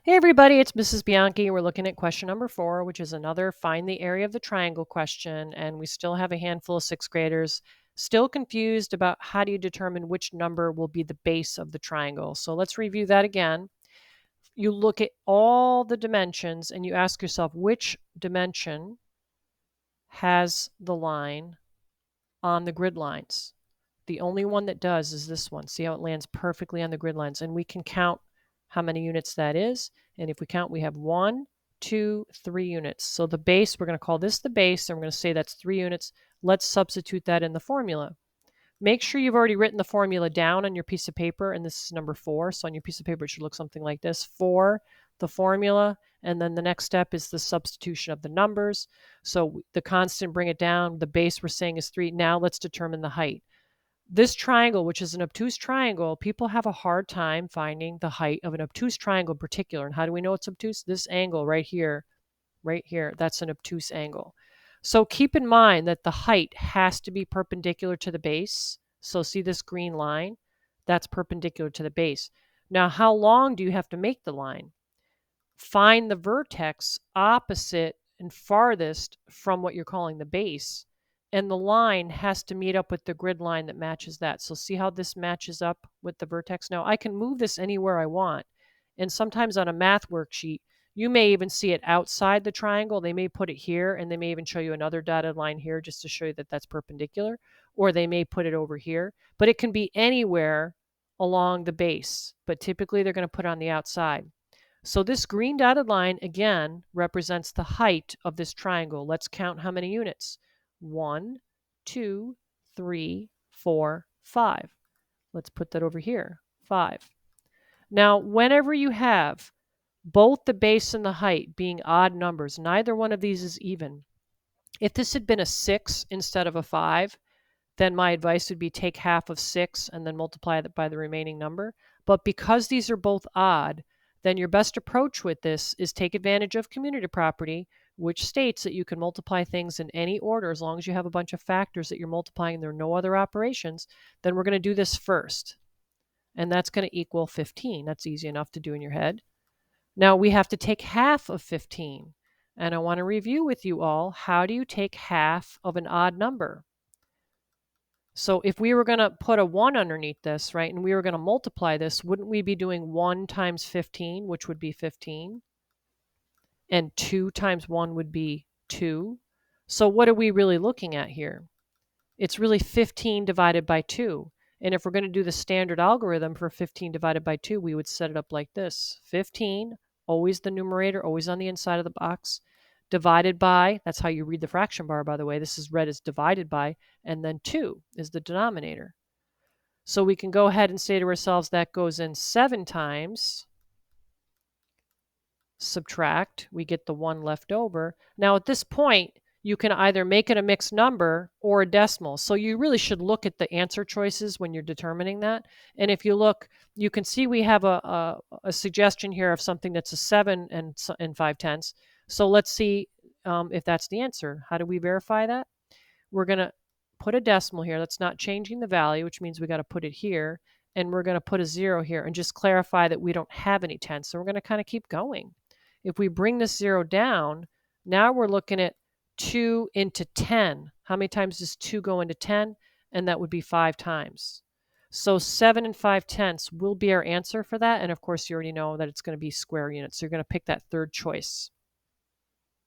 Hey everybody, it's Mrs. Bianchi. We're looking at question number 4, which is another find the area of the triangle question, and we still have a handful of 6th graders still confused about how do you determine which number will be the base of the triangle. So let's review that again. You look at all the dimensions and you ask yourself which dimension has the line on the grid lines. The only one that does is this one. See how it lands perfectly on the grid lines, and we can count how many units that is. And if we count, we have 1, 2, 3 units. So the base, we're going to call this the base, and we're going to say that's 3 units. Let's substitute that in the formula. Make sure you've already written the formula down on your piece of paper, and this is number 4. So on your piece of paper, it should look something like this. 4, the formula, and then the next step is the substitution of the numbers. So the constant, bring it down. The base we're saying is 3. Now let's determine the height. This triangle, which is an obtuse triangle, people have a hard time finding the height of an obtuse triangle in particular. And how do we know it's obtuse? This angle right here, that's an obtuse angle. So keep in mind that the height has to be perpendicular to the base. So see this green line? That's perpendicular to the base. Now, how long do you have to make the line? Find the vertex opposite and farthest from what you're calling the base, and the line has to meet up with the grid line that matches that. So see how this matches up with the vertex? Now I can move this anywhere I want, and sometimes on a math worksheet you may even see it outside the triangle. They may put it here, and they may even show you another dotted line here just to show you that that's perpendicular, or they may put it over here, but it can be anywhere along the base, but typically they're going to put it on the outside. So this green dotted line, again, represents the height of this triangle. Let's count how many units. 1, 2, 3, 4, 5. Let's put that over here, 5. Now, whenever you have both the base and the height being odd numbers, neither one of these is even. If this had been a 6 instead of a 5, then my advice would be take half of 6 and then multiply it by the remaining number. But because these are both odd, then your best approach with this is take advantage of community property, which states that you can multiply things in any order as long as you have a bunch of factors that you're multiplying and there are no other operations. Then we're going to do this first, and that's going to equal 15. That's easy enough to do in your head. Now we have to take half of 15, and I want to review with you all, how do you take half of an odd number? So if we were going to put a 1 underneath this, right, and we were going to multiply this, wouldn't we be doing 1 times 15, which would be 15? And 2 times 1 would be 2. So what are we really looking at here? It's really 15 divided by 2. And if we're going to do the standard algorithm for 15 divided by 2, we would set it up like this. 15, always the numerator, always on the inside of the box, divided by, that's how you read the fraction bar, by the way. This is read as divided by, and then 2 is the denominator. So we can go ahead and say to ourselves that goes in 7 times. Subtract, we get the 1 left over. Now at this point, you can either make it a mixed number or a decimal. So you really should look at the answer choices when you're determining that. And if you look, you can see we have a suggestion here of something that's a 7 and 5/10. So let's see if that's the answer. How do we verify that? We're going to put a decimal here. That's not changing the value, which means we got to put it here. And we're going to put a 0 here and just clarify that we don't have any tenths. So we're going to kind of keep going. If we bring this 0 down, now we're looking at 2 into 10. How many times does 2 go into 10? And that would be 5 times. So 7 and 5/10 will be our answer for that. And of course, you already know that it's going to be square units. So you're going to pick that third choice.